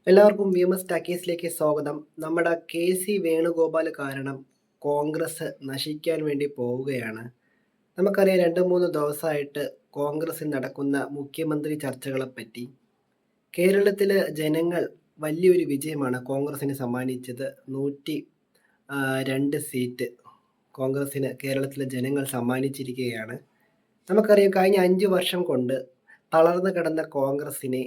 എല്ലാവർക്കും വ്യൂമസ് ടാക്കീസിലേക്ക് സ്വാഗതം. നമ്മുടെ കെ.സി. വേണുഗോപാൽ കാരണം കോൺഗ്രസ് നശിക്കാൻ വേണ്ടി പോവുകയാണ്. നമുക്കറിയാം 2-3 ദിവസമായിട്ട് കോൺഗ്രസിൽ നടക്കുന്ന മുഖ്യമന്ത്രി ചർച്ചകളെപ്പറ്റി. കേരളത്തിലെ ജനങ്ങൾ വലിയൊരു വിജയമാണ് കോൺഗ്രസിന് സമ്മാനിച്ചത്. 102 സീറ്റ് കോൺഗ്രസിന് കേരളത്തിലെ ജനങ്ങൾ സമ്മാനിച്ചിരിക്കുകയാണ്. നമുക്കറിയാം കഴിഞ്ഞ 5 വർഷം കൊണ്ട് തളർന്നു കിടന്ന കോൺഗ്രസിനെ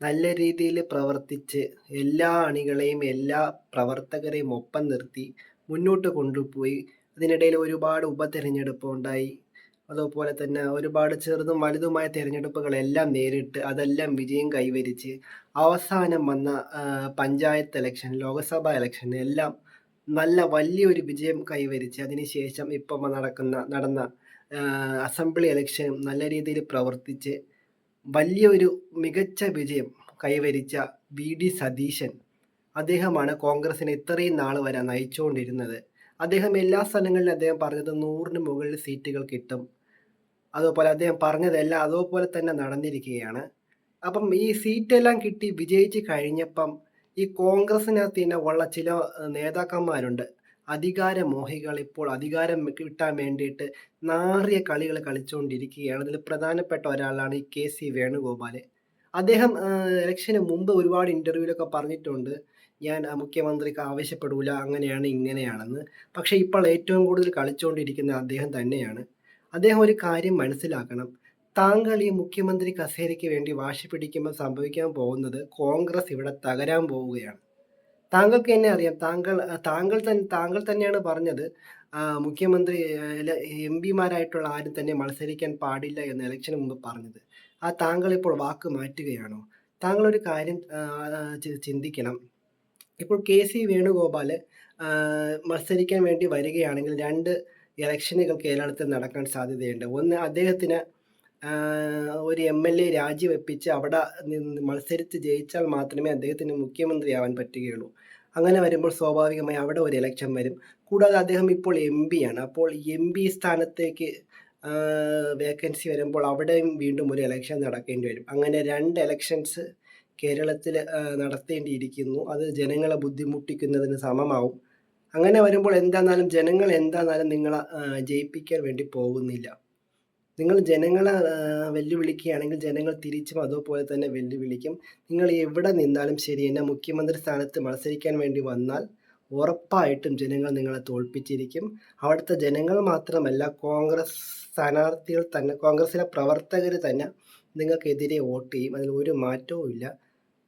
നല്ല രീതിയിൽ പ്രവർത്തിച്ച് എല്ലാ അണികളെയും എല്ലാ പ്രവർത്തകരെയും ഒപ്പം നിർത്തി മുന്നോട്ട് കൊണ്ടുപോയി. അതിനിടയിൽ ഒരുപാട് ഉപതെരഞ്ഞെടുപ്പ് ഉണ്ടായി. അതുപോലെ തന്നെ ഒരുപാട് ചെറുതും വലുതുമായ തെരഞ്ഞെടുപ്പുകളെല്ലാം നേരിട്ട് അതെല്ലാം വിജയം കൈവരിച്ച് അവസാനം വന്ന പഞ്ചായത്ത് ഇലക്ഷൻ, ലോക്സഭാ ഇലക്ഷൻ എല്ലാം നല്ല വലിയൊരു വിജയം കൈവരിച്ച് അതിനുശേഷം ഇപ്പം നടന്ന അസംബ്ലി ഇലക്ഷനും നല്ല രീതിയിൽ പ്രവർത്തിച്ച് വലിയൊരു മികച്ച വിജയം കൈവരിച്ച വി.ഡി. സതീശൻ. അദ്ദേഹമാണ് കോൺഗ്രസിനെ ഇത്രയും നാൾ വരെ നയിച്ചുകൊണ്ടിരുന്നത്. അദ്ദേഹം എല്ലാ സ്ഥലങ്ങളിലും അദ്ദേഹം പറഞ്ഞത് 100-ന് മുകളിൽ സീറ്റുകൾ കിട്ടും. അതുപോലെ അദ്ദേഹം പറഞ്ഞതെല്ലാം അതുപോലെ തന്നെ നടന്നിരിക്കുകയാണ്. അപ്പം ഈ സീറ്റെല്ലാം കിട്ടി വിജയിച്ച് കഴിഞ്ഞപ്പം ഈ കോൺഗ്രസിനകത്ത് തന്നെ ഉള്ള ചില നേതാക്കന്മാരുണ്ട്. അധികാരമോഹികൾ ഇപ്പോൾ അധികാരം കിട്ടാൻ വേണ്ടിയിട്ട് നാറിയ കളികൾ കളിച്ചുകൊണ്ടിരിക്കുകയാണ്. അതിൽ പ്രധാനപ്പെട്ട ഒരാളാണ് ഈ കെ.സി. വേണുഗോപാൽ. അദ്ദേഹം ഇലക്ഷന് മുമ്പ് ഒരുപാട് ഇൻ്റർവ്യൂവിലൊക്കെ പറഞ്ഞിട്ടുണ്ട്. ഞാൻ മുഖ്യമന്ത്രിക്ക് ആവശ്യപ്പെടൂല, അങ്ങനെയാണ് ഇങ്ങനെയാണെന്ന്. പക്ഷേ ഇപ്പോൾ ഏറ്റവും കൂടുതൽ കളിച്ചുകൊണ്ടിരിക്കുന്നത് അദ്ദേഹം തന്നെയാണ്. അദ്ദേഹം ഒരു കാര്യം മനസ്സിലാക്കണം. താങ്കൾ ഈ മുഖ്യമന്ത്രി കസേരയ്ക്ക് വേണ്ടി വാശി പിടിക്കുമ്പോൾ സംഭവിക്കാൻ പോകുന്നത് കോൺഗ്രസ് ഇവിടെ തകരാൻ പോവുകയാണ്. താങ്കൾക്ക് തന്നെ അറിയാം. താങ്കൾ തന്നെയാണ് പറഞ്ഞത് മുഖ്യമന്ത്രി എം.പിമാരായിട്ടുള്ള ആരും തന്നെ മത്സരിക്കാൻ പാടില്ല എന്ന് ഇലക്ഷന് മുമ്പ് പറഞ്ഞത്. താങ്കൾ ഇപ്പോൾ വാക്ക് മാറ്റുകയാണോ? താങ്കളൊരു കാര്യം ചിന്തിക്കണം. ഇപ്പോൾ കെ.സി. വേണുഗോപാൽ മത്സരിക്കാൻ വേണ്ടി വരികയാണെങ്കിൽ 2 ഇലക്ഷനുകൾ കേരളത്തിൽ നടക്കാൻ സാധ്യതയുണ്ട്. ഒന്ന്, അദ്ദേഹത്തിന് ഒരു എം.എൽ.എ രാജിവെപ്പിച്ച് അവിടെ നിന്ന് മത്സരിച്ച് ജയിച്ചാൽ മാത്രമേ അദ്ദേഹത്തിന് മുഖ്യമന്ത്രിയാവാൻ പറ്റുകയുള്ളൂ. അങ്ങനെ വരുമ്പോൾ സ്വാഭാവികമായി അവിടെ ഒരു ഇലക്ഷൻ വരും. കൂടാതെ അദ്ദേഹം ഇപ്പോൾ എം.പിയാണ്. അപ്പോൾ എം.പി സ്ഥാനത്തേക്ക് വേക്കൻസി വരുമ്പോൾ അവിടെയും വീണ്ടും ഒരു ഇലക്ഷൻ നടക്കേണ്ടി വരും. അങ്ങനെ 2 ഇലക്ഷൻസ് കേരളത്തിൽ നടത്തേണ്ടിയിരിക്കുന്നു. അത് ജനങ്ങളെ ബുദ്ധിമുട്ടിക്കുന്നതിന് സമമാവും. അങ്ങനെ വരുമ്പോൾ ജനങ്ങൾ നിങ്ങളെ ജയിപ്പിക്കാൻ വേണ്ടി പോകുന്നില്ല. നിങ്ങൾ ജനങ്ങളെ വെല്ലുവിളിക്കുകയാണെങ്കിൽ ജനങ്ങൾ തിരിച്ചും അതുപോലെ തന്നെ വെല്ലുവിളിക്കും. നിങ്ങൾ എവിടെ നിന്നാലും ശരി, എന്നെ മുഖ്യമന്ത്രി സ്ഥാനത്ത് മത്സരിക്കാൻ വേണ്ടി വന്നാൽ ഉറപ്പായിട്ടും ജനങ്ങൾ നിങ്ങളെ തോൽപ്പിച്ചിരിക്കും. അവിടുത്തെ ജനങ്ങൾ മാത്രമല്ല, കോൺഗ്രസ് സ്ഥാനാർത്ഥികൾ തന്നെ, കോൺഗ്രസിലെ പ്രവർത്തകർ തന്നെ നിങ്ങൾക്കെതിരെ വോട്ട് ചെയ്യും. അതിൽ ഒരു മാറ്റവും ഇല്ല.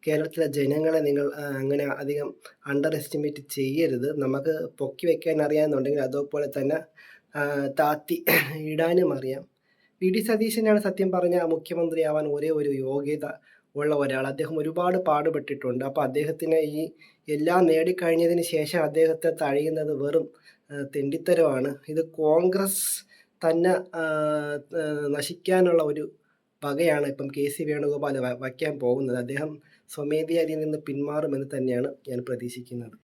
കേരളത്തിലെ ജനങ്ങളെ നിങ്ങൾ അങ്ങനെ അധികം അണ്ടർ എസ്റ്റിമേറ്റ് ചെയ്യരുത്. നമുക്ക് പൊക്കി വയ്ക്കാൻ അറിയാമെന്നുണ്ടെങ്കിൽ അതുപോലെ തന്നെ താത്തി ഇടാനും അറിയാം. വി.ഡി. സതീശനാണ് സത്യം പറഞ്ഞാൽ മുഖ്യമന്ത്രിയാവാൻ ഒരേ ഒരു യോഗ്യത ഉള്ള ഒരാൾ. അദ്ദേഹം ഒരുപാട് പാടുപെട്ടിട്ടുണ്ട്. അപ്പോൾ അദ്ദേഹത്തിന് ഈ എല്ലാം നേടിക്കഴിഞ്ഞതിന് ശേഷം അദ്ദേഹത്തെ തഴയുന്നത് വെറും തെണ്ടിത്തരമാണ്. ഇത് കോൺഗ്രസ് തന്നെ നശിക്കാനുള്ള ഒരു വകയാണ് ഇപ്പം കെ.സി. വേണുഗോപാൽ വയ്ക്കാൻ പോകുന്നത്. അദ്ദേഹം സ്വമേധയാ അതിൽ നിന്ന് പിന്മാറുമെന്ന് തന്നെയാണ് ഞാൻ പ്രതീക്ഷിക്കുന്നത്.